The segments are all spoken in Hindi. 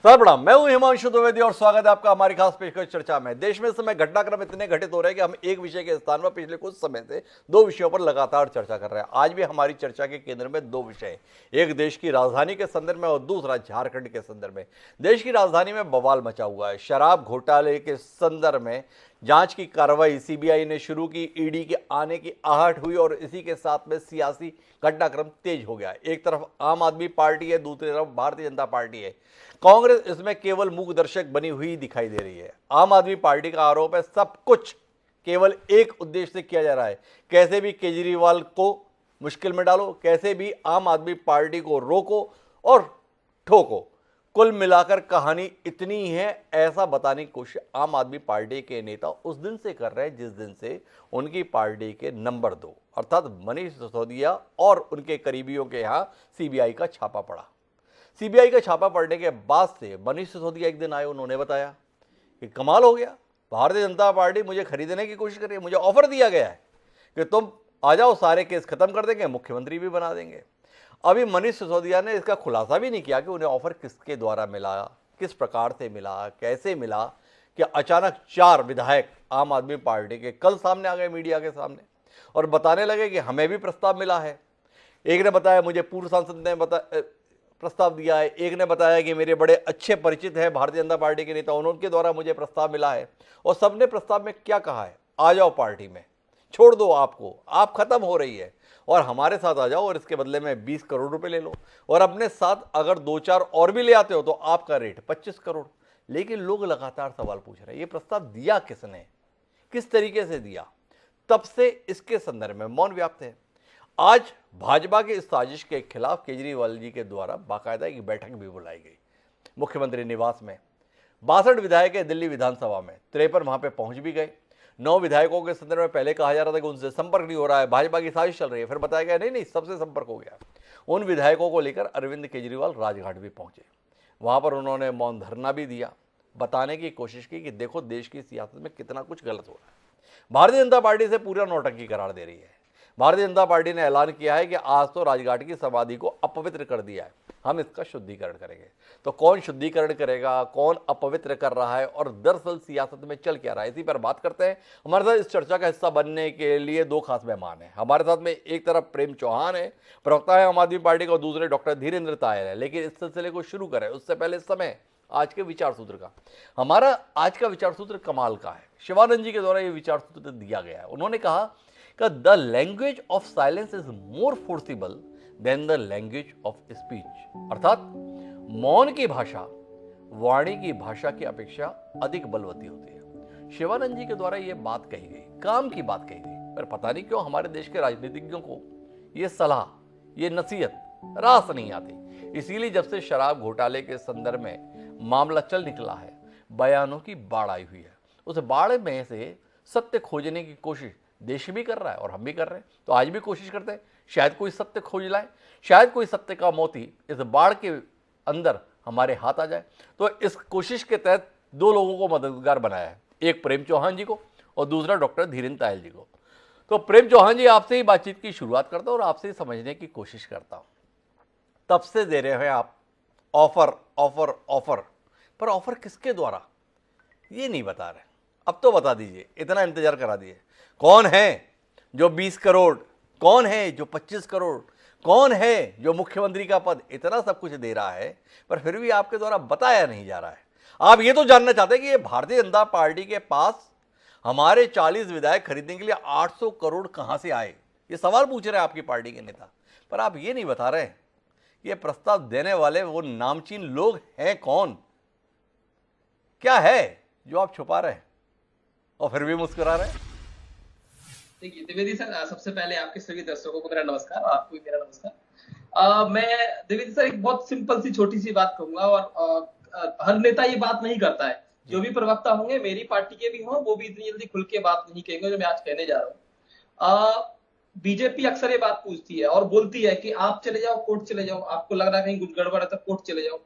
प्रणाम, मैं हूं हिमांशु द्विवेदी और स्वागत है आपका हमारी खास पेशकश चर्चा में। देश में इस समय घटनाक्रम इतने घटित हो रहे हैं कि हम एक विषय के स्थान पर पिछले कुछ समय से दो विषयों पर लगातार चर्चा कर रहे हैं। आज भी हमारी चर्चा के केंद्र में दो विषय हैं, एक देश की राजधानी के संदर्भ में और दूसरा झारखंड के संदर्भ में। देश की राजधानी में बवाल मचा हुआ है। शराब घोटाले के संदर्भ में जांच की कार्रवाई सीबीआई ने शुरू की, ईडी के आने की आहट हुई और इसी के साथ में सियासी घटनाक्रम तेज हो गया। एक तरफ आम आदमी पार्टी है, दूसरी तरफ भारतीय जनता पार्टी है। कांग्रेस इसमें केवल मूक दर्शक बनी हुई दिखाई दे रही है। आम आदमी पार्टी का आरोप है सब कुछ केवल एक उद्देश्य से किया जा रहा है, कैसे भी केजरीवाल को मुश्किल में डालो, कैसे भी आम आदमी पार्टी को रोको और ठोको। कुल मिलाकर कहानी इतनी है, ऐसा बताने की कोशिश आम आदमी पार्टी के नेता उस दिन से कर रहे हैं जिस दिन से उनकी पार्टी के नंबर 2 अर्थात मनीष सिसोदिया और उनके करीबियों के यहां सीबीआई का छापा पड़ा। सीबीआई का छापा पड़ने के बाद से मनीष सिसोदिया एक दिन आए, उन्होंने बताया कि कमाल हो गया, भारतीय जनता पार्टी मुझे खरीदने की कोशिश कर रही है, मुझे ऑफर दिया गया है कि तुम आ जाओ, सारे केस खत्म कर देंगे, मुख्यमंत्री भी बना देंगे। अभी मनीष सिसोदिया ने इसका खुलासा भी नहीं किया कि उन्हें ऑफर किसके द्वारा मिला, किस प्रकार से मिला, कैसे मिला, कि अचानक 4 विधायक आम आदमी पार्टी के कल सामने आ गए मीडिया के सामने और बताने लगे कि हमें भी प्रस्ताव मिला है। एक ने बताया मुझे पूर्व सांसद ने प्रस्ताव दिया है, एक ने बताया कि मेरे बड़े अच्छे परिचित हैं भारतीय जनता पार्टी के नेता, उनके द्वारा मुझे प्रस्ताव मिला है। और सबने प्रस्ताव में क्या कहा है, आ जाओ पार्टी में, छोड़ दो आपको, आप खत्म हो रही है और हमारे साथ आ जाओ और इसके बदले में 20 करोड़ रुपए ले लो और अपने साथ अगर 2-4 और भी ले आते हो तो आपका रेट 25 करोड़। लेकिन लोग लगातार सवाल पूछ रहे हैं, ये प्रस्ताव दिया किसने, किस तरीके से दिया? तब से इसके संदर्भ में मौन व्याप्त है। आज भाजपा की इस साजिश के खिलाफ केजरीवाल जी के द्वारा बाकायदा एक बैठक भी बुलाई गई मुख्यमंत्री निवास में। 62 विधायक है दिल्ली विधानसभा में, 53 वहां पे पहुंच भी गए। 9 विधायकों के संदर्भ में पहले कहा जा रहा था कि उनसे संपर्क नहीं हो रहा है, भाजपा की साजिश चल रही है, फिर बताया गया नहीं सबसे संपर्क हो गया। उन विधायकों को लेकर अरविंद केजरीवाल राजघाट भी पहुंचे, वहां पर उन्होंने मौन धरना भी दिया, बताने की कोशिश की कि देखो देश की सियासत में कितना कुछ गलत हो रहा है। भारतीय जनता पार्टी से पूरा नौटंकी करार दे रही है। भारतीय जनता पार्टी ने ऐलान किया है कि आज तो राजघाट की समाधि को अपवित्र कर दिया है, हम इसका शुद्धिकरण करेंगे। तो कौन शुद्धिकरण करेगा, कौन अपवित्र कर रहा है और दरअसल सियासत में चल क्या रहा है, इसी पर बात करते हैं। हमारे साथ इस चर्चा का हिस्सा बनने के लिए 2 खास मेहमान हैं। हमारे साथ में एक तरफ प्रेम चौहान है, प्रवक्ता है आम आदमी पार्टी का, और दूसरे डॉक्टर धीरेन्द्र तायल है। लेकिन इस सिलसिले को शुरू करें उससे पहले समय आज के विचार सूत्र का। हमारा आज का विचार सूत्र कमाल का है, शिवानंद जी के द्वारा ये विचार सूत्र दिया गया है। उन्होंने कहा कि the language of silence is more forcible than the language of speech, अर्थात मौन की भाषा वाणी की भाषा की अपेक्षा अधिक बलवती होती है। शिवानंद जी के द्वारा यह बात कही गई, काम की बात कही गई, पर पता नहीं क्यों हमारे देश के राजनीतिज्ञों को यह सलाह, ये नसीहत रास नहीं आती। इसीलिए जब से शराब घोटाले के संदर्भ में मामला चल निकला है, बयानों की बाढ़ आई हुई है। उस बाढ़ में से सत्य खोजने की कोशिश देश भी कर रहा है और हम भी कर रहे हैं, तो आज भी कोशिश करते हैं, शायद कोई सत्य खोज लाए, शायद कोई सत्य का मोती इस बाढ़ के अंदर हमारे हाथ आ जाए। तो इस कोशिश के तहत 2 लोगों को मददगार बनाया है, एक प्रेम चौहान जी को और दूसरा डॉक्टर धीरेन्द्र तायल जी को। तो प्रेम चौहान जी, आपसे ही बातचीत की शुरुआत करता हूं और आपसे ही समझने की कोशिश करता हूं। तब से दे रहे हैं आप ऑफर ऑफर ऑफर, पर ऑफर किसके द्वारा ये नहीं बता रहे। अब तो बता दीजिए, इतना इंतजार करा दिए। कौन है जो 20 करोड़, कौन है जो 25 करोड़, कौन है जो मुख्यमंत्री का पद, इतना सब कुछ दे रहा है पर फिर भी आपके द्वारा बताया नहीं जा रहा है। आप ये तो जानना चाहते हैं कि ये भारतीय जनता पार्टी के पास हमारे 40 विधायक खरीदने के लिए 800 करोड़ कहां से आए, ये सवाल पूछ रहे हैं आपकी पार्टी के नेता। पर आप ये नहीं बता रहे ये प्रस्ताव देने वाले वो नामचीन लोग हैं कौन, क्या है जो आप छुपा रहे हैं और फिर भी मुस्कुरा रहे हैं। देखिए द्विवेदी सर, सबसे पहले आपके सभी दर्शकों को मेरा नमस्कार और आपको भी मेरा नमस्कार। मैं द्विवेदी सर एक बहुत सिंपल सी छोटी सी बात कहूंगा, और हर नेता ये बात नहीं करता है। जो भी प्रवक्ता होंगे मेरी पार्टी के भी हों, वो भी इतनी जल्दी खुल के बात नहीं कहेंगे जो मैं आज कहने जा रहा हूँ। बीजेपी अक्सर ये बात पूछती है और बोलती है कि आप चले जाओ, कोर्ट चले जाओ, आपको लग रहा है कहीं कुछ गड़बड़ है तो कोर्ट चले जाओ।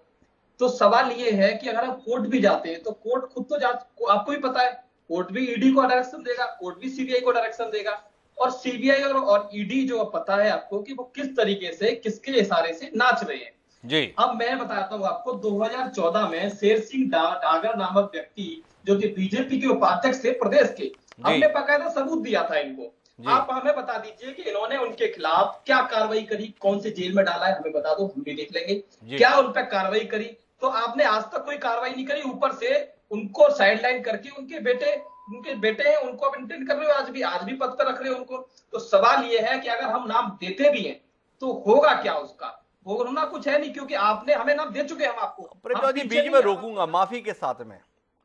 तो सवाल ये है कि अगर हम कोर्ट भी जाते हैं तो कोर्ट खुद तो आपको भी पता है, कोर्ट भी ईडी को डायरेक्शन देगा, कोर्ट भी सीबीआई को डायरेक्शन देगा, और सीबीआई और ईडी जो पता है आपको कि वो किस तरीके से किसके इशारे से नाच रहे हैं। जी अब मैं बताता हूँ आपको, 2014 में शेर सिंह डागर नामक व्यक्ति जो कि बीजेपी के उपाध्यक्ष थे प्रदेश के, जी हमने बकायदा सबूत दिया था इनको। जी आप हमें बता दीजिए कि इन्होंने उनके खिलाफ क्या कार्रवाई करी, कौन से जेल में डाला है, हमें बता दो, हम भी देख लेंगे। जी क्या उन पर कार्रवाई करी? तो आपने आज तक कोई कार्रवाई नहीं करी, ऊपर से उनको साइडलाइन करके उनके बेटे हैं, उनको अब इंटेंड कर रहे हो, आज भी पद पर रख रहे हो उनको। तो सवाल ये है कि अगर हम नाम देते भी हैं तो होगा क्या उसका? होना कुछ है नहीं, क्योंकि आपने हमें नाम दे चुके हैं, हम आपको, प्रेम हम जी पीछे बीच नहीं में है, रोकूंगा माफी के साथ में।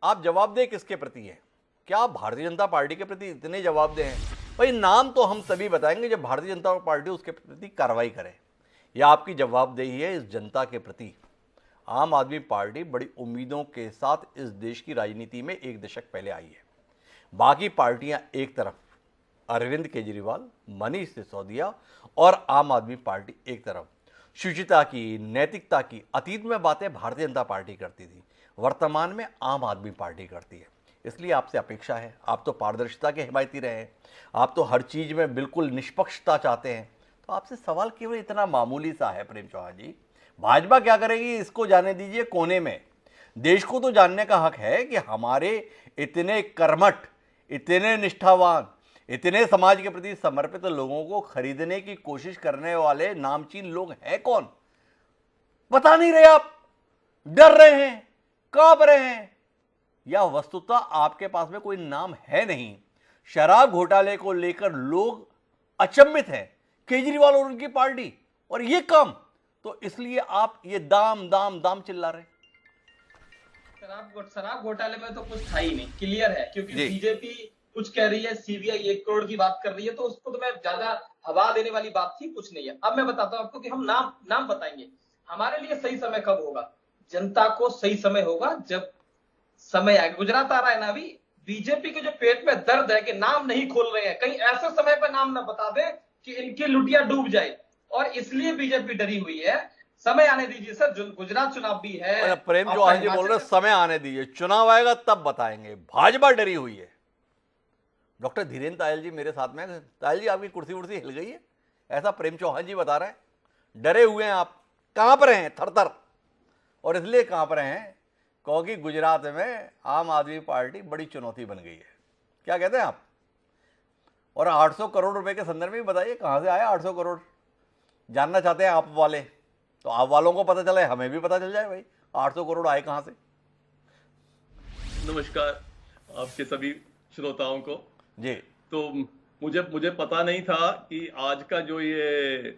आप जवाब दे किसके प्रति है? क्या आप भारतीय जनता पार्टी के प्रति इतने जवाबदेह हैं? भाई नाम तो हम तभी बताएंगे जब भारतीय जनता पार्टी उसके प्रति कार्रवाई करे। यह आपकी जवाबदेही है इस जनता के प्रति। आम आदमी पार्टी बड़ी उम्मीदों के साथ इस देश की राजनीति में एक दशक पहले आई है। बाकी पार्टियां एक तरफ, अरविंद केजरीवाल, मनीष सिसोदिया और आम आदमी पार्टी एक तरफ। शुचिता की, नैतिकता की अतीत में बातें भारतीय जनता पार्टी करती थी, वर्तमान में आम आदमी पार्टी करती है। इसलिए आपसे अपेक्षा है, आप तो पारदर्शिता के हिमायती रहे हैं, आप तो हर चीज में बिल्कुल निष्पक्षता चाहते हैं। तो आपसे सवाल केवल इतना मामूली सा है प्रेम चौहान जी, भाजपा क्या करेगी इसको जाने दीजिए कोने में। देश को तो जानने का हक है कि हमारे इतने कर्मठ, इतने निष्ठावान, इतने समाज के प्रति समर्पित लोगों को खरीदने की कोशिश करने वाले नामचीन लोग हैं कौन? बता नहीं रहे आप, डर रहे हैं, कांप रहे हैं, या वस्तुतः आपके पास में कोई नाम है नहीं। शराब घोटाले को लेकर लोग अचंभित हैं, केजरीवाल और उनकी पार्टी, और ये काम, तो इसलिए आप ये दाम दाम दाम चिल्ला रहे हैं। शराब घोटाले में तो कुछ था ही नहीं, क्लियर है, क्योंकि जी बीजेपी कुछ कह रही है, सीबीआई 1 करोड़ की बात कर रही है, तो उसको तो मैं ज्यादा हवा देने वाली बात थी, कुछ नहीं है। अब मैं बताता हूं आपको कि हम नाम बताएंगे। हमारे लिए सही समय कब होगा? जनता को सही समय होगा जब समय आएगा। गुजरात आ रहा है ना अभी, बीजेपी के जो पेट में दर्द है कि नाम नहीं खोल रहे हैं, कहीं ऐसे समय पर नाम ना बता दे कि इनकी लुटिया डूब जाए, और इसलिए बीजेपी डरी हुई है। समय आने दीजिए सर, गुजरात चुनाव भी है, और प्रेम आपका चौहान जी बोल रहे हिमाचल हैं समय आने दीजिए, चुनाव आएगा तब बताएंगे। भाजपा डरी हुई है। डॉक्टर धीरेन्द्र तायल जी मेरे साथ में। तायल जी आपकी कुर्सी वुर्सी हिल गई है, ऐसा प्रेम चौहान जी बता रहे हैं। डरे हुए हैं आप, कांप रहे हैं थर थर, और इसलिए कांप रहे हैं क्योंकि गुजरात में आम आदमी पार्टी बड़ी चुनौती बन गई है। क्या कहते हैं आप? और 800 करोड़ रुपए के संदर्भ में बताइए कहां से आया 800 करोड़? जानना चाहते हैं आप वाले, तो आप वालों को पता चले, हमें भी पता चल जाए भाई 800 करोड़ आए कहां से। नमस्कार आपके सभी श्रोताओं को जी तो मुझे पता नहीं था कि आज का जो ये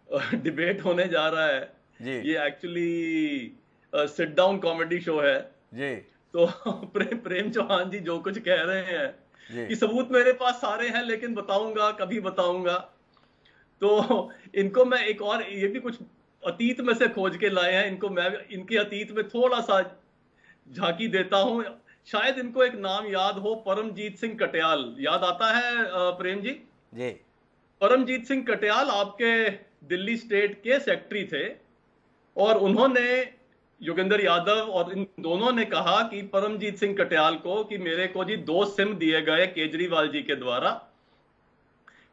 डिबेट होने जा रहा है जी ये actually sit down comedy show है। जी तो प्रेम चौहान जी जो कुछ कह रहे हैं जी कि सबूत मेरे पास सारे हैं, लेकिन बताऊंगा कभी बताऊंगा। तो इनको मैं एक और ये भी कुछ अतीत में से खोज के लाए हैं, इनको मैं इनके अतीत में थोड़ा सा झांकी देता हूं। शायद इनको एक नाम याद हो, परमजीत सिंह कटियाल। याद आता है प्रेम जी? जी परमजीत सिंह कटियाल आपके दिल्ली स्टेट के सेक्रेटरी थे, और उन्होंने, योगेंद्र यादव और इन दोनों ने कहा कि परमजीत सिंह कटियाल को कि मेरे को जी 2 सिम दिए गए केजरीवाल जी के द्वारा,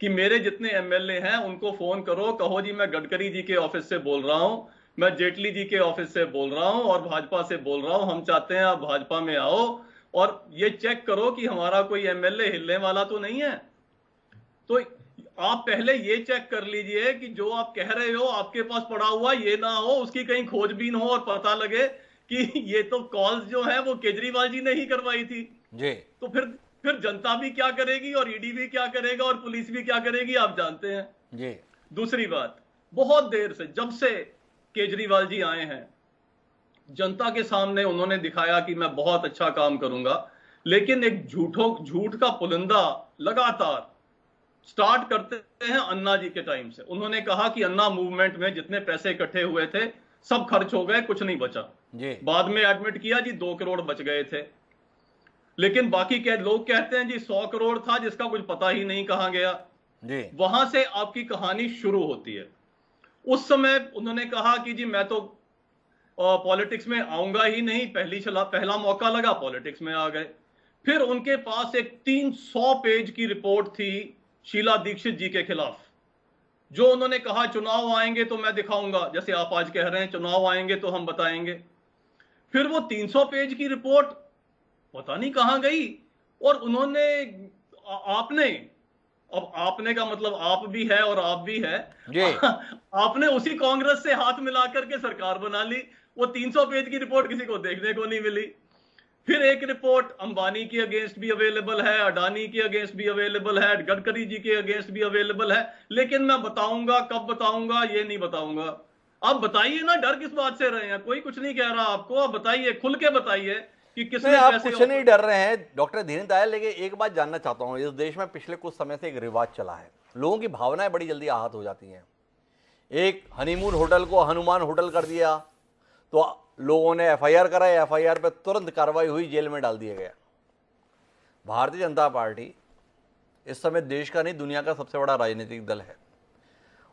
कि मेरे जितने एमएलए हैं उनको फोन करो, कहो जी मैं गडकरी जी के ऑफिस से बोल रहा हूं, मैं जेटली जी के ऑफिस से बोल रहा हूं और भाजपा से बोल रहा हूं, हम चाहते हैं आप भाजपा में आओ और ये चेक करो कि हमारा कोई एमएलए हिलने वाला तो नहीं है। तो आप पहले ये चेक कर लीजिए कि जो आप कह रहे हो आपके पास पड़ा हुआ ये ना हो, उसकी कहीं खोजबीन हो और पता लगे कि ये तो कॉल्स जो है वो केजरीवाल जी ने ही करवाई थी। जी तो फिर जनता भी क्या करेगी और ईडी भी क्या करेगा और पुलिस भी क्या करेगी, आप जानते हैं। जी दूसरी बात, बहुत देर से, जब से केजरीवाल जी आए हैं, जनता के सामने उन्होंने दिखाया कि मैं बहुत अच्छा काम करूंगा, लेकिन एक झूठ का पुलिंदा लगातार स्टार्ट करते हैं अन्ना जी के टाइम से। उन्होंने कहा कि अन्ना मूवमेंट में जितने पैसे इकट्ठे हुए थे सब खर्च हो गए, कुछ नहीं बचा। जी बाद में एडमिट किया जी 2 करोड़ बच गए थे, लेकिन बाकी के लोग कहते हैं जी 100 करोड़ था जिसका कुछ पता ही नहीं कहां गया। जी वहां से आपकी कहानी शुरू होती है। उस समय उन्होंने कहा कि जी मैं तो पॉलिटिक्स में आऊंगा ही नहीं, पहला मौका लगा पॉलिटिक्स में आ गए। फिर उनके पास एक 300 पेज की रिपोर्ट थी शीला दीक्षित जी के खिलाफ, जो उन्होंने कहा चुनाव आएंगे तो मैं दिखाऊंगा, जैसे आप आज कह रहे हैं चुनाव आएंगे तो हम बताएंगे, फिर वो 300 पेज की रिपोर्ट पता नहीं कहां गई। और उन्होंने आपने, अब आपने का मतलब आप भी है और आप भी है, जी आपने उसी कांग्रेस से हाथ मिलाकर के सरकार बना ली। वो 300 पेज की रिपोर्ट किसी को देखने को नहीं मिली। फिर एक रिपोर्ट अंबानी के अगेंस्ट भी अवेलेबल है, अडानी के अगेंस्ट भी अवेलेबल है, गडकरी जी के अगेंस्ट भी अवेलेबल है, लेकिन मैं बताऊंगा, कब बताऊंगा ये नहीं बताऊंगा। आप बताइए ना, डर किस बात से रहे हैं? कोई कुछ नहीं कह रहा आपको, आप बताइए, खुल के बताइए कि नहीं, किसने आप पैसे कुछ नहीं डर रहे हैं डॉक्टर धीरेन्द्र दयाल, लेकिन एक बात जानना चाहता हूं, इस देश में पिछले कुछ समय से एक रिवाज चला है, लोगों की भावनाएं बड़ी जल्दी आहत हो जाती हैं। एक हनीमून होटल को हनुमान होटल कर दिया तो लोगों ने एफआईआर कराई, एफआईआर पे तुरंत कार्रवाई हुई, जेल में डाल दिया गया। भारतीय जनता पार्टी इस समय देश का नहीं दुनिया का सबसे बड़ा राजनीतिक दल है,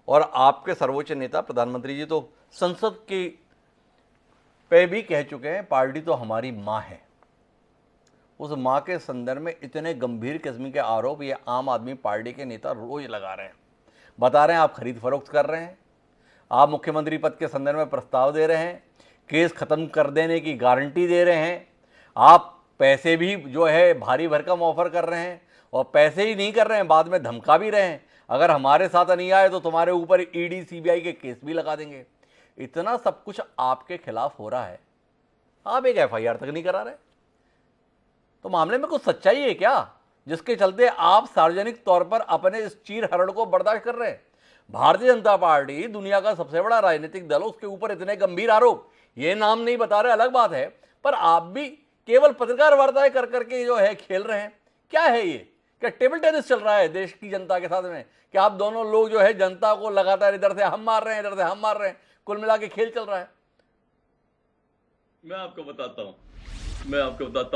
और आपके सर्वोच्च नेता प्रधानमंत्री जी तो संसद की पे भी कह चुके हैं पार्टी तो हमारी मां है। उस मां के संदर्भ में इतने गंभीर किस्म के आरोप ये आम आदमी पार्टी के नेता रोज लगा रहे हैं, बता रहे हैं आप खरीद फरोख्त कर रहे हैं, आप मुख्यमंत्री पद के संदर्भ में प्रस्ताव दे रहे हैं, केस खत्म कर देने की गारंटी दे रहे हैं, आप पैसे भी जो है भारी भरकम ऑफर कर रहे हैं, और पैसे ही नहीं कर रहे हैं, बाद में धमका भी रहे हैं, अगर हमारे साथ नहीं आए तो तुम्हारे ऊपर ईडी सीबीआई के केस भी लगा देंगे। इतना सब कुछ आपके खिलाफ हो रहा है, आप एक एफआईआर तक नहीं करा रहे। तो मामले में कुछ सच्चाई है क्या, जिसके चलते आप सार्वजनिक तौर पर अपने इस चीर हरण को बर्दाश्त कर रहे हैं? भारतीय जनता पार्टी दुनिया का सबसे बड़ा राजनीतिक दल, उसके ऊपर इतने गंभीर आरोप, ये नाम नहीं बता रहे अलग बात है, पर आप भी केवल पत्रकार वार्ताएं कर करके जो है खेल रहे हैं। क्या है ये? क्या टेबल टेनिस चल रहा है देश की जनता के साथ में? क्या आप दोनों लोग जो है जनता को लगातार इधर से हम मार रहे हैं, इधर से हम मार रहे हैं, कुल मिला के खेल चल रहा है? मैं आपको बताता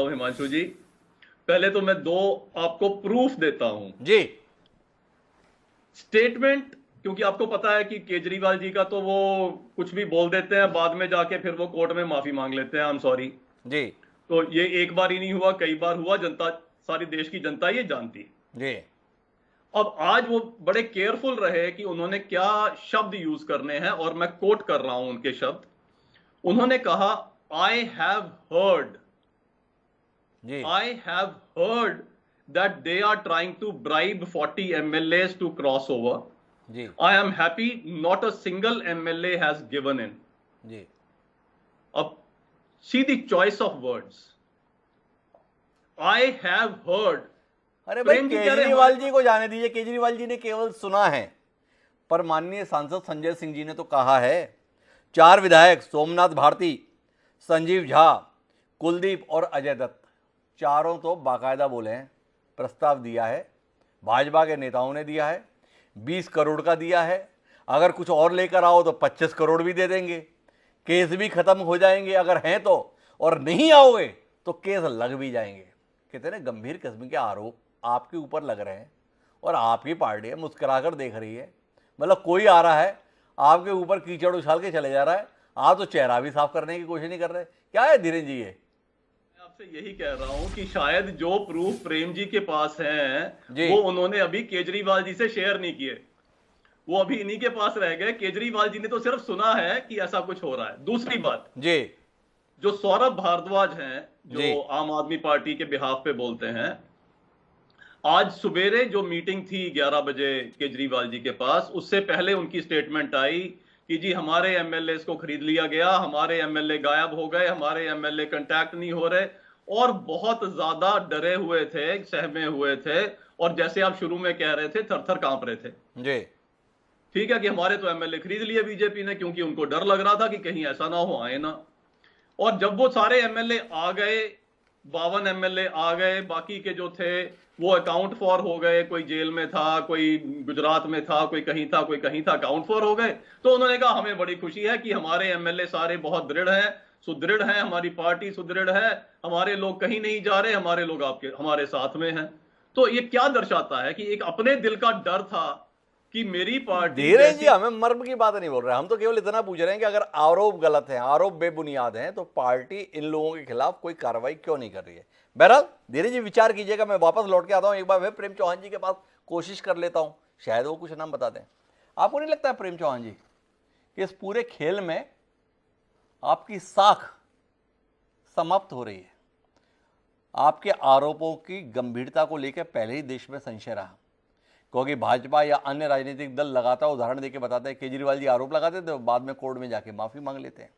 हूं हिमांशु जी, पहले तो मैं दो आपको प्रूफ देता हूं जी। स्टेटमेंट, क्योंकि आपको पता है कि केजरीवाल जी का तो वो कुछ भी बोल देते हैं, बाद में जाके फिर वो कोर्ट में माफी मांग लेते हैं, आई एम सॉरी जी तो ये एक बार ही नहीं हुआ, कई बार हुआ, जनता, सारी देश की जनता ये जानती है। जी अब आज वो बड़े केयरफुल रहे कि उन्होंने क्या शब्द यूज करने हैं, और मैं कोट कर रहा हूं उनके शब्द। उन्होंने कहा, आई हैव हर्ड जी that they are trying to bribe 40 MLAs to cross over. जी I am happy not a single MLA has given in. जी अब see the choice of words. I have heard. अरे भाई, प्रेम जी कह रहे हैं केजरीवाल जी को जाने दीजिए, केजरीवाल जी ने केवल सुना है, पर माननीय सांसद संजय सिंह जी ने तो कहा है। 4 विधायक सोमनाथ भारती, संजीव झा, कुलदीप और अजय दत्त, चारों तो बाकायदा बोले हैं, प्रस्ताव दिया है, भाजपा के नेताओं ने दिया है, 20 करोड़ का दिया है, अगर कुछ और लेकर आओ तो 25 करोड़ भी दे देंगे, केस भी खत्म हो जाएंगे अगर हैं तो, और नहीं आओगे तो केस लग भी जाएंगे। कितने गंभीर किस्म के आरोप आपके ऊपर लग रहे हैं, और आपकी पार्टी मुस्कुराकर देख रही है। मतलब कोई आ रहा है आपके ऊपर कीचड़ उछाल के चले जा रहा है, आप तो चेहरा भी साफ करने की कोशिश नहीं कर रहे। क्या है धीरेन्द्र जी ये? आपसे यही कह रहा हूं कि शायद जो प्रूफ प्रेम जी के पास हैं जी। वो उन्होंने अभी केजरीवाल जी से शेयर नहीं किए, वो अभी इन्हीं के पास रह गए। केजरीवाल जी ने तो सिर्फ सुना है कि ऐसा कुछ हो रहा है। दूसरी बात जी, जो सौरभ भारद्वाज हैं, जी। जो आम आदमी पार्टी के बिहाफ पे बोलते हैं, आज सुबेरे जो मीटिंग थी 11 बजे केजरीवाल जी के पास, उससे पहले उनकी स्टेटमेंट आई कि जी हमारे एमएलए को खरीद लिया गया, हमारे एमएलए गायब हो गए, हमारे एमएलए कांटेक्ट नहीं हो रहे, और बहुत ज्यादा डरे हुए थे, सहमे हुए थे, और जैसे आप शुरू में कह रहे थे थर थर कांप रहे थे। जी ठीक है कि हमारे तो एमएलए खरीद लिए बीजेपी ने, क्योंकि उनको डर लग रहा था कि कहीं ऐसा ना हो, आए ना। और जब वो सारे एमएलए आ गए, 52 एमएलए आ गए, बाकी के जो थे वो अकाउंट फॉर हो गए, कोई जेल में था, कोई गुजरात में था, कोई कहीं था, कोई कहीं था, अकाउंट फॉर हो गए। तो उन्होंने कहा हमें बड़ी खुशी है कि हमारे एमएलए सारे बहुत दृढ़ हैं, सुदृढ़ हैं, हमारी पार्टी सुदृढ़ है, हमारे लोग कहीं नहीं जा रहे, हमारे लोग हमारे साथ में हैं। तो ये क्या दर्शाता है कि एक अपने दिल का डर था कि मेरी पार्टी। धीरे जी, हमें मर्म की बात नहीं बोल रहे, हम तो केवल इतना पूछ रहे हैं कि अगर आरोप गलत हैं, आरोप बेबुनियाद हैं, तो पार्टी इन लोगों के खिलाफ कोई कार्रवाई क्यों नहीं कर रही है? बहरहाल धीरे जी विचार कीजिएगा, मैं वापस लौट के आता हूं, एक बार मैं प्रेम चौहान जी के पास कोशिश कर लेता हूं, शायद वो कुछ नाम बता दें। आपको नहीं लगता है प्रेम चौहान जी कि इस पूरे खेल में आपकी साख समाप्त हो रही है? आपके आरोपों की गंभीरता को लेकर पहले ही देश में संशय रहा, क्योंकि भाजपा या अन्य राजनीतिक दल लगातार उदाहरण देके बताते हैं, केजरीवाल जी आरोप लगाते थे, बाद में कोर्ट में जाके माफी मांग लेते हैं।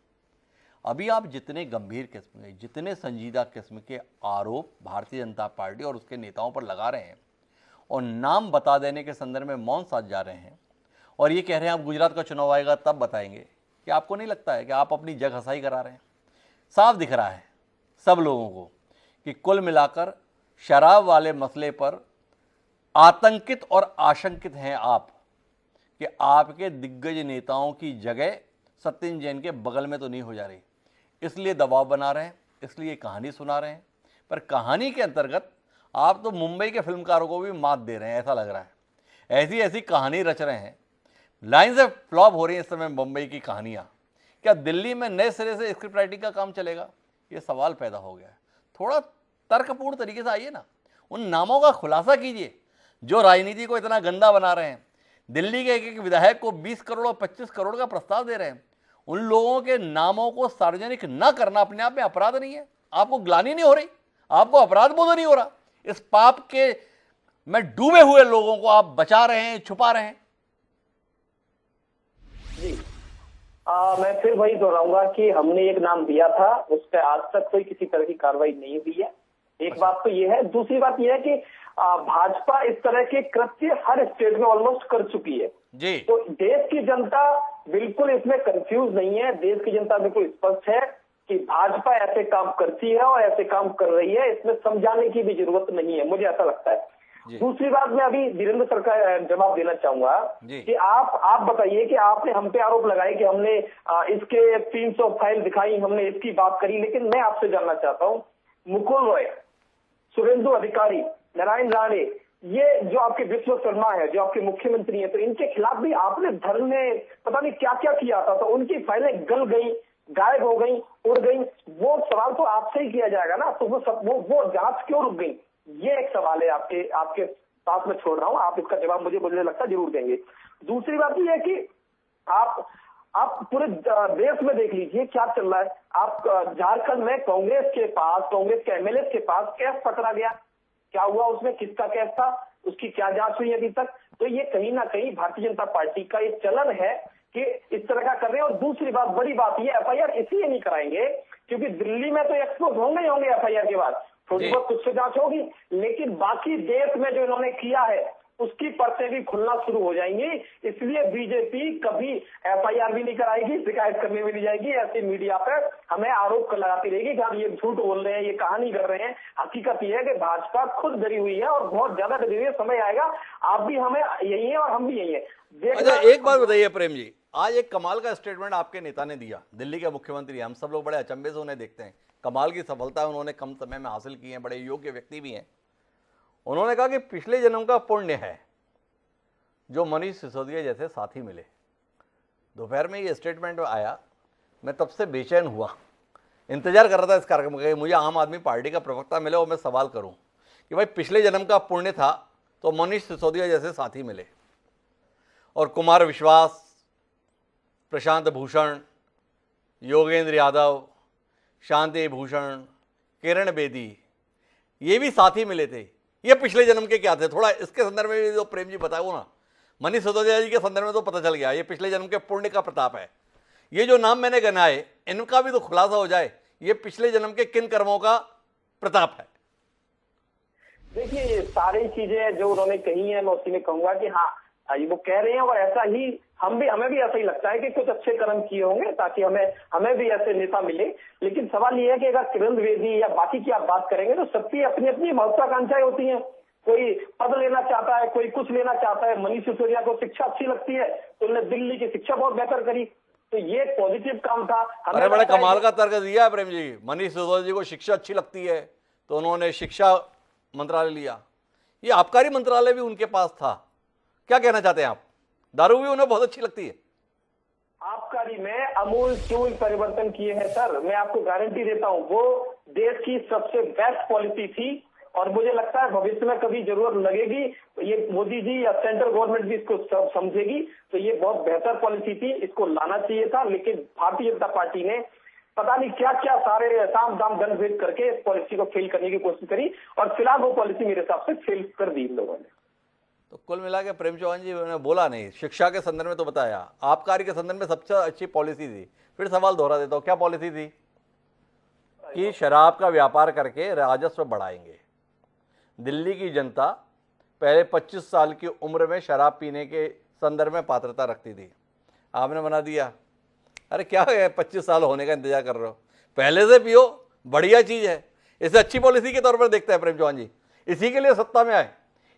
अभी आप जितने गंभीर किस्म के, जितने संजीदा किस्म के आरोप भारतीय जनता पार्टी और उसके नेताओं पर लगा रहे हैं और नाम बता देने के संदर्भ में मौन साध जा रहे हैं और ये कह रहे हैं आप गुजरात का चुनाव आएगा तब बताएंगे, कि आपको नहीं लगता है कि आप अपनी जग हसाई करा रहे हैं? साफ दिख रहा है सब लोगों को कि कुल मिलाकर शराब वाले मसले पर आतंकित और आशंकित हैं आप, कि आपके दिग्गज नेताओं की जगह सत्येंद्र जैन के बगल में तो नहीं हो जा रही, इसलिए दबाव बना रहे हैं, इसलिए कहानी सुना रहे हैं। पर कहानी के अंतर्गत आप तो मुंबई के फिल्मकारों को भी मात दे रहे हैं, ऐसा लग रहा है। ऐसी ऐसी कहानी रच रहे हैं, लाइन से फ्लॉप हो रही है इस समय मुंबई की कहानियां। क्या दिल्ली में नए सिरे से स्क्रिप्ट राइटिंग का काम चलेगा? ये सवाल पैदा हो गया है। थोड़ा तर्कपूर्ण तरीके से आइए ना, उन नामों का खुलासा कीजिए जो राजनीति को इतना गंदा बना रहे हैं। दिल्ली के एक एक विधायक को 20 करोड़ और 25 करोड़ का प्रस्ताव दे रहे हैं। उन लोगों के नामों को सार्वजनिक न करना अपने आप में अपराध नहीं है? आपको ग्लानि नहीं हो रही? आपको अपराध बोध नहीं हो रहा? इस पाप के में डूबे हुए लोगों को आप बचा रहे हैं, छुपा रहे हैं। जी मैं फिर वही दोहराऊंगा कि हमने एक नाम दिया था, उस पर आज तक कोई किसी तरह की कार्रवाई नहीं हुई है। एक बात तो ये है। दूसरी बात यह है कि भाजपा इस तरह के कृत्य हर स्टेट में ऑलमोस्ट कर चुकी है जी। तो देश की जनता बिल्कुल इसमें कंफ्यूज नहीं है। देश की जनता बिल्कुल स्पष्ट है कि भाजपा ऐसे काम करती है और ऐसे काम कर रही है, इसमें समझाने की भी जरूरत नहीं है, मुझे ऐसा लगता है। दूसरी बात मैं अभी वीरेंद्र सर का जवाब देना चाहूंगा कि आप बताइए कि आपने हम पे आरोप लगाए कि हमने इसके 300 फाइल दिखाई, हमने इसकी बात करी, लेकिन मैं आपसे जानना चाहता हूं, मुकुल रॉय, सुवेंदु अधिकारी, नारायण राणे, ये जो आपके विश्व शर्मा है, जो आपके मुख्यमंत्री हैं, तो इनके खिलाफ भी आपने धरने पता नहीं क्या क्या किया था, तो उनकी फाइलें गल गई, गायब हो गई, उड़ गई। वो सवाल तो आपसे ही किया जाएगा ना, तो वो जांच क्यों रुक गई? ये एक सवाल है आपके पास में छोड़ रहा हूं, आप इसका जवाब मुझे लगता है जरूर देंगे। दूसरी बात यह है कि आप पूरे देश में देख लीजिए क्या चल रहा है। आप झारखंड में कांग्रेस के एमएलए के पास केस पकड़ा गया, क्या हुआ उसमें, किसका केस था, उसकी क्या जांच हुई अभी तक? तो ये कहीं ना कहीं भारतीय जनता पार्टी का ये चलन है कि इस तरह का कर रहे हैं। और दूसरी बात, बड़ी बात, ये एफआईआर इसलिए नहीं कराएंगे क्योंकि दिल्ली में तो एक्सपोज होंगे ही होंगे एफआईआर के बाद, थोड़ी बहुत कुछ से जांच होगी, लेकिन बाकी देश में जो इन्होंने किया है उसकी परतें भी खुलना शुरू हो जाएंगी। इसलिए बीजेपी कभी एफआईआर भी नहीं कराएगी, शिकायत करने भी नहीं जाएगी, ऐसे मीडिया पर हमें आरोप लगाती रहेगी कि हम ये झूठ बोल रहे हैं, ये कहानी कर रहे हैं। हकीकत यह है कि भाजपा खुद डरी हुई है और बहुत ज्यादा डरी हुई है। समय आएगा, आप भी हमें यही है और हम भी यही है। अच्छा, एक बात बताइए प्रेम जी, आज एक कमाल का स्टेटमेंट आपके नेता ने दिया, दिल्ली के मुख्यमंत्री, हम सब लोग बड़े अचंभे से उन्हें देखते हैं, कमाल की सफलता उन्होंने कम समय में हासिल की है, बड़े योग्य व्यक्ति भी हैं। उन्होंने कहा कि पिछले जन्म का पुण्य है जो मनीष सिसोदिया जैसे साथी मिले। दोपहर में ये स्टेटमेंट आया, मैं तब से बेचैन हुआ, इंतजार कर रहा था इस कार्यक्रम का, मुझे आम आदमी पार्टी का प्रवक्ता मिले और मैं सवाल करूं कि भाई पिछले जन्म का पुण्य था तो मनीष सिसोदिया जैसे साथी मिले, और कुमार विश्वास, प्रशांत भूषण, योगेंद्र यादव, शांति भूषण, किरण बेदी, ये भी साथी मिले थे। ये पिछले जन्म के क्या थे? थोड़ा इसके संदर्भ में जो प्रेम जी बताओ ना। मनीष सिसोदिया जी के संदर्भ में तो पता चल गया ये पिछले जन्म के पुण्य का प्रताप है। ये जो नाम मैंने गिनाए इनका भी तो खुलासा हो जाए, ये पिछले जन्म के किन कर्मों का प्रताप है। देखिए, ये सारी चीजें जो उन्होंने कही है, मैं उसी में कहूंगा कि हाँ, वो कह रहे हैं और ऐसा ही हमें भी ऐसा ही लगता है कि कुछ अच्छे कर्म किए होंगे ताकि हमें भी ऐसे नेता मिले। लेकिन सवाल ये है कि अगर किरण द्विवेदी या बाकी की आप बात करेंगे तो सबकी अपनी अपनी महत्वाकांक्षाएं होती हैं। कोई पद लेना चाहता है, कोई कुछ लेना चाहता है। मनीष सिसोदिया को शिक्षा अच्छी लगती है तो उन्होंने दिल्ली की शिक्षा बहुत बेहतर करी, तो ये पॉजिटिव काम था। अरे बड़े कमाल का तर्क दिया है प्रेम जी, मनीष सिसोदिया जी को शिक्षा अच्छी लगती है तो उन्होंने शिक्षा मंत्रालय लिया। ये आबकारी मंत्रालय भी उनके पास था। क्या कहना चाहते हैं आप? दारू भी उन्हें बहुत अच्छी लगती है। आबकारी में अमूल चूल परिवर्तन किए हैं सर, मैं आपको गारंटी देता हूं, वो देश की सबसे बेस्ट पॉलिसी थी और मुझे लगता है भविष्य में कभी जरूरत लगेगी तो ये मोदी जी या सेंट्रल गवर्नमेंट भी इसको सब समझेगी। तो ये बहुत बेहतर पॉलिसी थी, इसको लाना चाहिए था, लेकिन भारतीय जनता पार्टी ने पता नहीं क्या क्या सारे साम दाम दंड भेद करके इस पॉलिसी को फेल करने की कोशिश करी, और फिलहाल वो पॉलिसी मेरे हिसाब से फेल कर दी इन लोगों ने। तो कुल मिला के प्रेम चौहान जी ने बोला नहीं, शिक्षा के संदर्भ में तो बताया, आबकारी के संदर्भ में सबसे अच्छी पॉलिसी थी। फिर सवाल दोहरा देता हूँ, क्या पॉलिसी थी? कि शराब का व्यापार करके राजस्व बढ़ाएंगे। दिल्ली की जनता पहले 25 साल की उम्र में शराब पीने के संदर्भ में पात्रता रखती थी, आपने बना दिया। अरे क्या है, 25 साल होने का इंतजार कर रहे हो? पहले से पियो, बढ़िया चीज़ है। इसे अच्छी पॉलिसी के तौर पर देखता है प्रेम चौहान जी। इसी के लिए सत्ता में आए,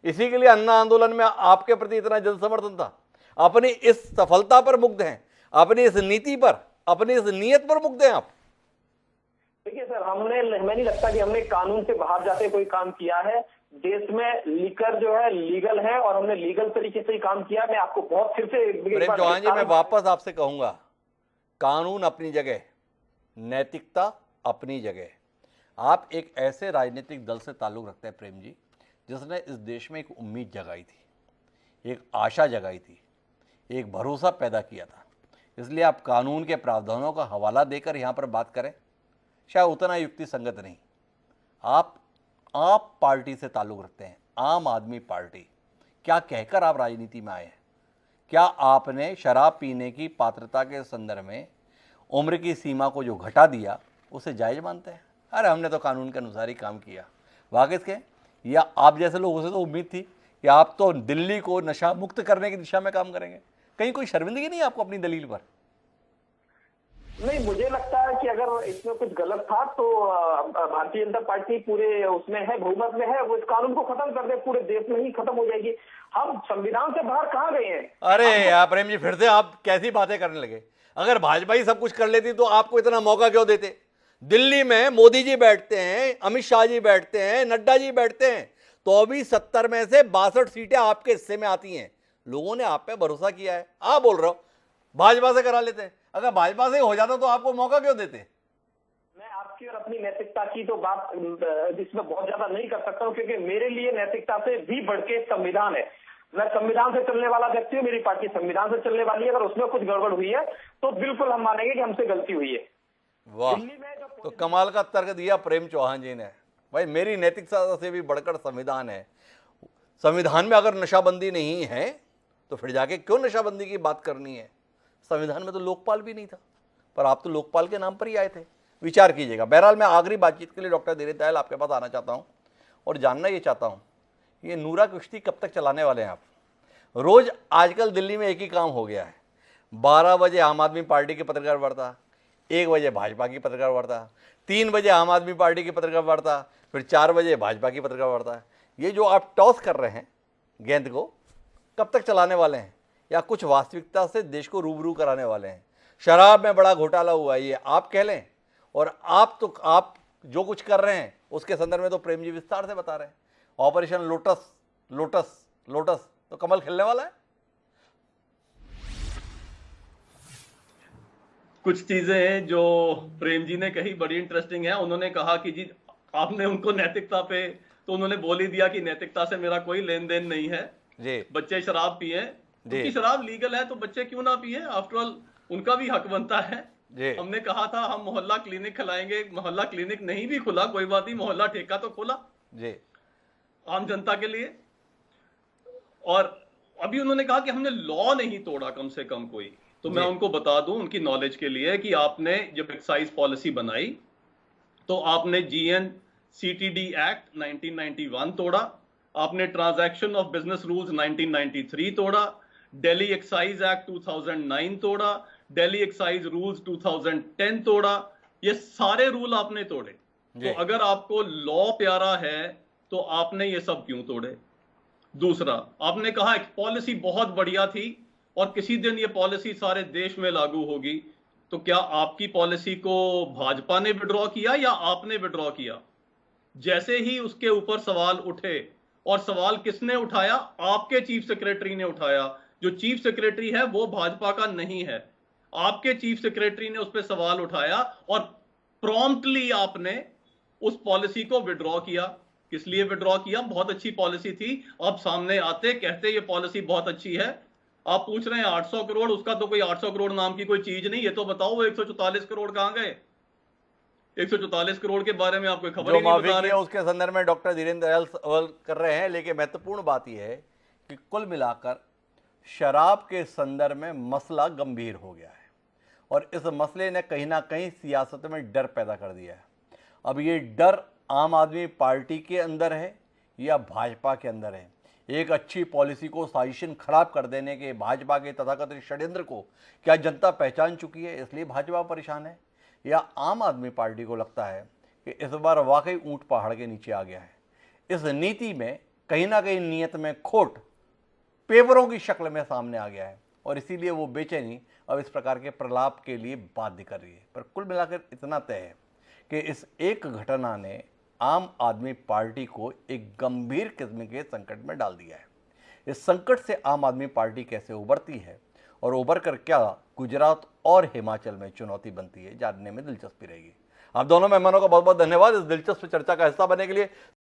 इसी के लिए अन्ना आंदोलन में आपके प्रति इतना जन समर्थन था। अपनी इस सफलता पर मुग्ध हैं, अपनी इस नीति पर, अपनी इस नीयत पर मुग्ध हैं आप। देखिए सर, हमें नहीं लगता कि हमने कानून से बाहर जाके कोई काम किया है। देश में लीकर जो है लीगल है और हमने लीगल तरीके से ही काम किया। मैं आपको बहुत फिर से प्रेम चौहान जी, मैं वापस आपसे कहूंगा, कानून अपनी जगह, नैतिकता अपनी जगह। आप एक ऐसे राजनीतिक दल से ताल्लुक रखते हैं प्रेम जी, जिसने इस देश में एक उम्मीद जगाई थी, एक आशा जगाई थी, एक भरोसा पैदा किया था। इसलिए आप कानून के प्रावधानों का हवाला देकर यहाँ पर बात करें, शायद उतना युक्ति संगत नहीं। आप पार्टी से ताल्लुक़ रखते हैं, आम आदमी पार्टी। क्या कहकर आप राजनीति में आए हैं? क्या आपने शराब पीने की पात्रता के संदर्भ में उम्र की सीमा को जो घटा दिया उसे जायज़ मानते हैं? अरे हमने तो कानून के अनुसार ही काम किया। वाकिफ के, या आप जैसे लोगों से तो उम्मीद थी कि आप तो दिल्ली को नशा मुक्त करने की दिशा में काम करेंगे। कहीं कोई शर्मिंदगी नहीं आपको अपनी दलील पर? नहीं, मुझे लगता है कि अगर इसमें कुछ गलत था तो भारतीय जनता पार्टी पूरे उसमें है, बहुमत में है, वो इस कानून को खत्म कर दे, पूरे देश में ही खत्म हो जाएगी। हम संविधान से बाहर कहाँ गए हैं? अरे यार प्रेम जी, फिर से आप कैसी बातें करने लगे। अगर भाजपा ही सब कुछ कर लेती तो आपको इतना मौका क्यों देते? दिल्ली में मोदी जी बैठते हैं, अमित शाह जी बैठते हैं, नड्डा जी बैठते हैं, तो अभी 70 में से 62 सीटें आपके हिस्से में आती हैं। लोगों ने आप पे भरोसा किया है। आप बोल रहे हो भाजपा से करा लेते हैं। अगर भाजपा से हो जाता तो आपको मौका क्यों देते? मैं आपकी और अपनी नैतिकता की तो बात इसमें बहुत ज्यादा नहीं कर सकता हूँ, क्योंकि मेरे लिए नैतिकता से भी बढ़ के संविधान है। मैं संविधान से चलने वाला व्यक्ति हूँ, मेरी पार्टी संविधान से चलने वाली है। अगर उसमें कुछ गड़बड़ हुई है तो बिल्कुल हम मानेंगे कि हमसे गलती हुई है। वाह, तो कमाल का तर्क दिया प्रेम चौहान जी ने। भाई मेरी नैतिकता से भी बढ़कर संविधान है। संविधान में अगर नशाबंदी नहीं है तो फिर जाके क्यों नशाबंदी की बात करनी है? संविधान में तो लोकपाल भी नहीं था, पर आप तो लोकपाल के नाम पर ही आए थे। विचार कीजिएगा। बहरहाल मैं आखिरी बातचीत के लिए डॉक्टर धीरेन्द्र दयाल आपके पास आना चाहता हूं और जानना ये चाहता हूं, ये नूरा कुश्ती कब तक चलाने वाले हैं आप? रोज आजकल दिल्ली में एक ही काम हो गया है, 12 बजे आम आदमी पार्टी की पत्रकार वार्ता, 1 बजे भाजपा की पत्रकार वार्ता, 3 बजे आम आदमी पार्टी की पत्रकार वार्ता, फिर 4 बजे भाजपा की पत्रकार वार्ता। ये जो आप टॉस कर रहे हैं गेंद को, कब तक चलाने वाले हैं? या कुछ वास्तविकता से देश को रूबरू कराने वाले हैं? शराब में बड़ा घोटाला हुआ है ये आप कह लें, और आप जो कुछ कर रहे हैं उसके संदर्भ में तो प्रेम जी विस्तार से बता रहे हैं। ऑपरेशन लोटस लोटस लोटस, तो कमल खिलने वाला है। कुछ चीजें हैं जो प्रेम जी ने कही बड़ी इंटरेस्टिंग है। उन्होंने कहा कि जी आपने उनको नैतिकता पे, तो उन्होंने बोल ही दिया कि नैतिकता से मेरा कोई लेन देन नहीं है जी। बच्चे शराब पिए, क्योंकि शराब लीगल है तो बच्चे क्यों ना पिए? आफ्टर ऑल उनका भी हक बनता है जी। हमने कहा था हम मोहल्ला क्लिनिक खिलाएंगे, मोहल्ला क्लिनिक नहीं भी खुला, कोई बात नहीं, मोहल्ला ठेका तो खोला जी आम जनता के लिए। और अभी उन्होंने कहा कि हमने लॉ नहीं तोड़ा कम से कम कोई। तो मैं उनको बता दूं उनकी नॉलेज के लिए कि आपने जब एक्साइज पॉलिसी बनाई तो आपने GNCTD एक्ट 1991 तोड़ा, आपने ट्रांजैक्शन ऑफ बिजनेस रूल्स 1993 तोड़ा, दिल्ली एक्साइज एक्ट 2009 तोड़ा, दिल्ली एक्साइज रूल्स 2010 तोड़ा। ये सारे रूल आपने तोड़े। तो अगर आपको लॉ प्यारा है तो आपने ये सब क्यों तोड़े? दूसरा, आपने कहा एक पॉलिसी बहुत बढ़िया थी और किसी दिन ये पॉलिसी सारे देश में लागू होगी। तो क्या आपकी पॉलिसी को भाजपा ने विड्रॉ किया या आपने विड्रॉ किया? जैसे ही उसके ऊपर सवाल उठे, और सवाल किसने उठाया? आपके चीफ सेक्रेटरी ने उठाया। जो चीफ सेक्रेटरी है वो भाजपा का नहीं है, आपके चीफ सेक्रेटरी ने उस पर सवाल उठाया और प्रॉम्प्टली आपने उस पॉलिसी को विड्रॉ किया। किस लिए विड्रॉ किया, बहुत अच्छी पॉलिसी थी। अब सामने आते कहते ये पॉलिसी बहुत अच्छी है। आप पूछ रहे हैं 800 करोड़, उसका तो कोई 800 करोड़ नाम की कोई चीज नहीं। ये तो बताओ वो 144 करोड़ कहां गए? 144 करोड़ के बारे में आपको खबर जो ही नहीं माफी बता की रहे। है उसके संदर्भ में डॉक्टर धीरेन्द्र दयाल सवाल कर रहे हैं, लेकिन महत्वपूर्ण बात यह है कि कुल मिलाकर शराब के संदर्भ में मसला गंभीर हो गया है और इस मसले ने कहीं ना कहीं सियासत में डर पैदा कर दिया है। अब ये डर आम आदमी पार्टी के अंदर है या भाजपा के अंदर है? एक अच्छी पॉलिसी को साजिशन खराब कर देने के भाजपा के तथाकथित षड्यंत्र को क्या जनता पहचान चुकी है, इसलिए भाजपा परेशान है? या आम आदमी पार्टी को लगता है कि इस बार वाकई ऊंट पहाड़ के नीचे आ गया है? इस नीति में कहीं ना कहीं नीयत में खोट पेपरों की शक्ल में सामने आ गया है और इसीलिए वो बेचैनी अब इस प्रकार के प्रलाप के लिए बाध्य कर रही है। पर कुल मिलाकर इतना तय है कि इस एक घटना ने आम आदमी पार्टी को एक गंभीर किस्म के संकट में डाल दिया है। इस संकट से आम आदमी पार्टी कैसे उभरती है और उभर कर क्या गुजरात और हिमाचल में चुनौती बनती है, जानने में दिलचस्पी रहेगी। आप दोनों मेहमानों का बहुत बहुत धन्यवाद इस दिलचस्प चर्चा का हिस्सा बनने के लिए।